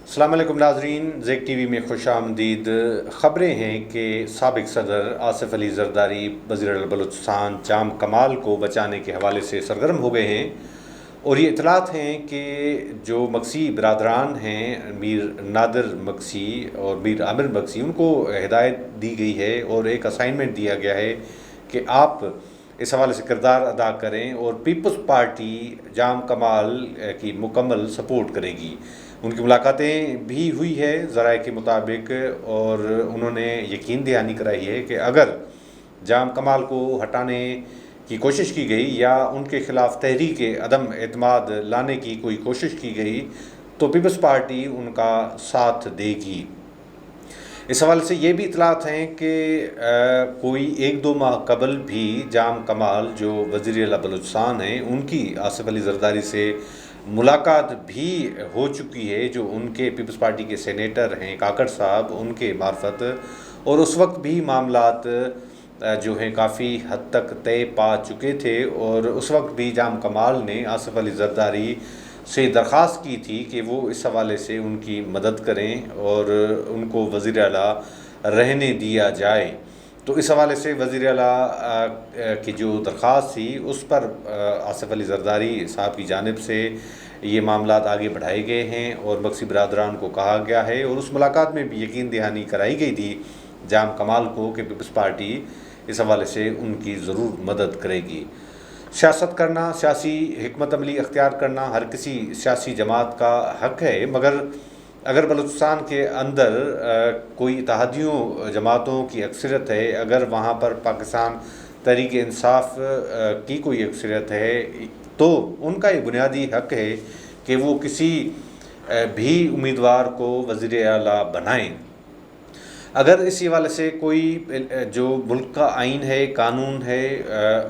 السلام علیکم ناظرین، زیک ٹی وی میں خوش آمدید۔ خبریں ہیں کہ سابق صدر آصف علی زرداری وزیر اعلیٰ بلوچستان جام کمال کو بچانے کے حوالے سے سرگرم ہو گئے ہیں، اور یہ اطلاعات ہیں کہ جو مکسی برادران ہیں، میر نادر مکسی اور میر عامر مکسی، ان کو ہدایت دی گئی ہے اور ایک اسائنمنٹ دیا گیا ہے کہ آپ اس حوالے سے کردار ادا کریں، اور پیپلز پارٹی جام کمال کی مکمل سپورٹ کرے گی۔ ان کی ملاقاتیں بھی ہوئی ہے ذرائع کے مطابق، اور انہوں نے یقین دہانی کرائی ہے کہ اگر جام کمال کو ہٹانے کی کوشش کی گئی یا ان کے خلاف تحریک عدم اعتماد لانے کی کوئی کوشش کی گئی تو پیپلز پارٹی ان کا ساتھ دے گی۔ اس حوالے سے یہ بھی اطلاعات ہیں کہ کوئی 1-2 ماہ قبل بھی جام کمال جو وزیر اعلیٰ بلوچستان ہیں، ان کی آصف علی زرداری سے ملاقات بھی ہو چکی ہے، جو ان کے پیپلز پارٹی کے سینیٹر ہیں کاکڑ صاحب، ان کے معرفت، اور اس وقت بھی معاملات جو ہیں کافی حد تک طے پا چکے تھے، اور اس وقت بھی جام کمال نے آصف علی زرداری سے درخواست کی تھی کہ وہ اس حوالے سے ان کی مدد کریں اور ان کو وزیر اعلیٰ رہنے دیا جائے۔ تو اس حوالے سے وزیر اعلیٰ کی جو درخواست تھی اس پر آصف علی زرداری صاحب کی جانب سے یہ معاملات آگے بڑھائے گئے ہیں، اور مکسی برادران کو کہا گیا ہے، اور اس ملاقات میں بھی یقین دہانی کرائی گئی تھی جام کمال کو کہ پیپلز پارٹی اس حوالے سے ان کی ضرور مدد کرے گی۔ سیاست کرنا، سیاسی حکمت عملی اختیار کرنا ہر کسی سیاسی جماعت کا حق ہے، مگر اگر بلوچستان کے اندر کوئی اتحادیوں جماعتوں کی اکثریت ہے، اگر وہاں پر پاکستان تحریک انصاف کی کوئی اکثریت ہے، تو ان کا یہ بنیادی حق ہے کہ وہ کسی بھی امیدوار کو وزیر اعلیٰ بنائیں۔ اگر اس حوالے سے کوئی جو ملک کا آئین ہے، قانون ہے،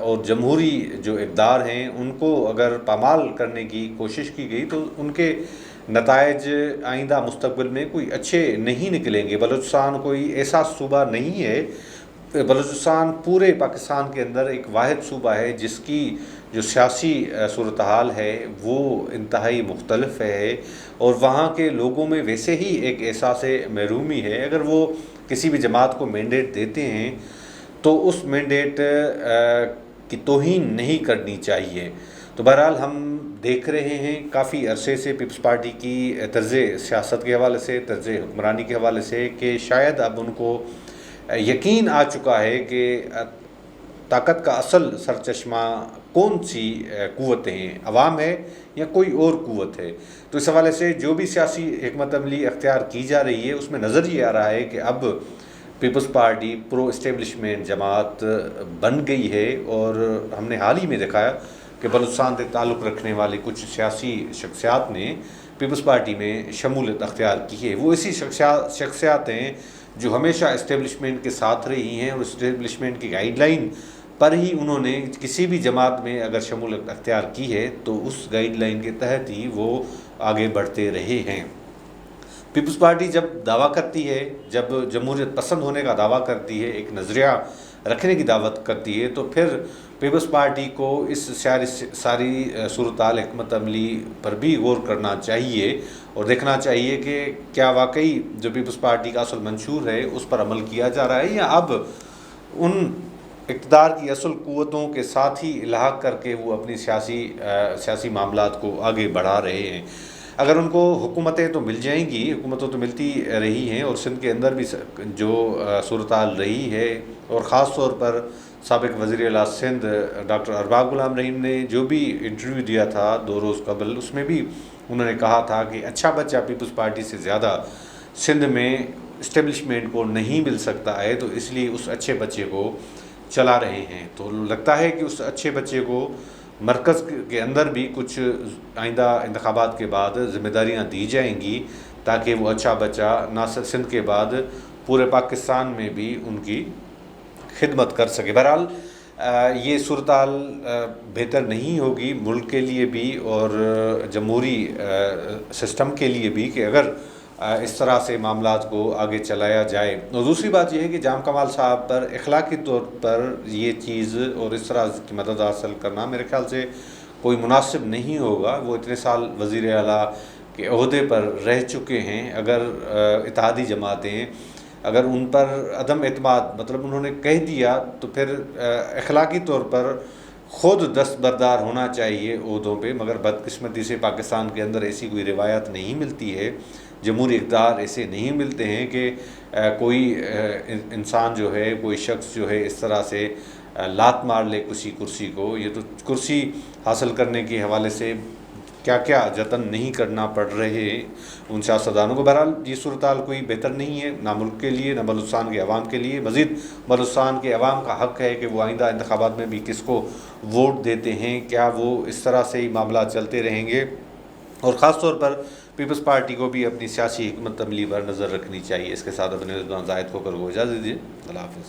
اور جمہوری جو اقدار ہیں، ان کو اگر پامال کرنے کی کوشش کی گئی تو ان کے نتائج آئندہ مستقبل میں کوئی اچھے نہیں نکلیں گے۔ بلوچستان کوئی ایسا صوبہ نہیں ہے، بلوچستان پورے پاکستان کے اندر ایک واحد صوبہ ہے جس کی جو سیاسی صورتحال ہے وہ انتہائی مختلف ہے، اور وہاں کے لوگوں میں ویسے ہی ایک احساس محرومی ہے۔ اگر وہ کسی بھی جماعت کو مینڈیٹ دیتے ہیں تو اس مینڈیٹ کی توہین نہیں کرنی چاہیے۔ تو بہرحال ہم دیکھ رہے ہیں کافی عرصے سے پیپلز پارٹی کی طرز سیاست کے حوالے سے، طرز حکمرانی کے حوالے سے، کہ شاید اب ان کو یقین آ چکا ہے کہ طاقت کا اصل سرچشمہ کون سی قوتیں ہیں، عوام ہے یا کوئی اور قوت ہے۔ تو اس حوالے سے جو بھی سیاسی حکمت عملی اختیار کی جا رہی ہے اس میں نظر یہ آ رہا ہے کہ اب پیپلز پارٹی پرو اسٹیبلشمنٹ جماعت بن گئی ہے، اور ہم نے حال ہی میں دیکھا کہ بلوچستان سے تعلق رکھنے والے کچھ سیاسی شخصیات نے پیپلز پارٹی میں شمولیت اختیار کی ہے۔ وہ اسی شخصیات ہیں جو ہمیشہ اسٹیبلشمنٹ کے ساتھ رہی ہیں، اور اسٹیبلشمنٹ کی گائیڈ لائن پر ہی انہوں نے کسی بھی جماعت میں اگر شمولیت اختیار کی ہے تو اس گائیڈ لائن کے تحت ہی وہ آگے بڑھتے رہے ہیں۔ پیپلز پارٹی جب دعویٰ کرتی ہے، جب جمہوریت پسند ہونے کا دعویٰ کرتی ہے، ایک نظریہ رکھنے کی دعوت کرتی ہے، تو پھر پیپلز پارٹی کو اس ساری صورتحال حکمت عملی پر بھی غور کرنا چاہیے، اور دیکھنا چاہیے کہ کیا واقعی جو پیپلز پارٹی کا اصل منشور ہے اس پر عمل کیا جا رہا ہے، یا اب ان اقتدار کی اصل قوتوں کے ساتھ ہی الحاق کر کے وہ اپنی سیاسی معاملات کو آگے بڑھا رہے ہیں۔ اگر ان کو حکومتیں تو مل جائیں گی، حکومتیں تو ملتی رہی ہیں، اور سندھ کے اندر بھی جو صورتحال رہی ہے، اور خاص طور پر سابق وزیر اعلیٰ سندھ ڈاکٹر ارباب غلام رحیم نے جو بھی انٹرویو دیا تھا 2 روز قبل، اس میں بھی انہوں نے کہا تھا کہ اچھا بچہ پیپلز پارٹی سے زیادہ سندھ میں اسٹیبلشمنٹ کو نہیں مل سکتا ہے، تو اس لیے اس اچھے بچے کو چلا رہے ہیں۔ تو لگتا ہے کہ اس اچھے بچے کو مرکز کے اندر بھی کچھ آئندہ انتخابات کے بعد ذمہ داریاں دی جائیں گی، تاکہ وہ اچھا بچہ نہ صرف سندھ کے بعد پورے پاکستان میں بھی ان کی خدمت کر سکے۔ بہرحال یہ صورتحال بہتر نہیں ہوگی ملک کے لیے بھی اور جمہوری سسٹم کے لیے بھی کہ اگر اس طرح سے معاملات کو آگے چلایا جائے۔ اور دوسری بات یہ ہے کہ جام کمال صاحب پر اخلاقی طور پر یہ چیز اور اس طرح کی مدد حاصل کرنا میرے خیال سے کوئی مناسب نہیں ہوگا۔ وہ اتنے سال وزیر اعلیٰ کہ عہدے پر رہ چکے ہیں، اگر اتحادی جماعتیں اگر ان پر عدم اعتماد مطلب انہوں نے کہہ دیا تو پھر اخلاقی طور پر خود دستبردار ہونا چاہیے عہدوں پہ، مگر بدقسمتی سے پاکستان کے اندر ایسی کوئی روایت نہیں ملتی ہے، جمہوری اقدار ایسے نہیں ملتے ہیں کہ کوئی انسان جو ہے، کوئی شخص جو ہے اس طرح سے لات مار لے کسی کرسی کو۔ یہ تو کرسی حاصل کرنے کے حوالے سے کیا کیا جتن نہیں کرنا پڑ رہے ان سیاستدانوں کو۔ بہرحال یہ صورتحال کوئی بہتر نہیں ہے، نہ ملک کے لیے نہ بلوچستان کے عوام کے لیے۔ مزید بلوچستان کے عوام کا حق ہے کہ وہ آئندہ انتخابات میں بھی کس کو ووٹ دیتے ہیں، کیا وہ اس طرح سے ہی معاملات چلتے رہیں گے، اور خاص طور پر پیپلز پارٹی کو بھی اپنی سیاسی حکمت عملی پر نظر رکھنی چاہیے۔ اس کے ساتھ اپنے زائد کو کر کو اجازت دیجیے، اللہ حافظ۔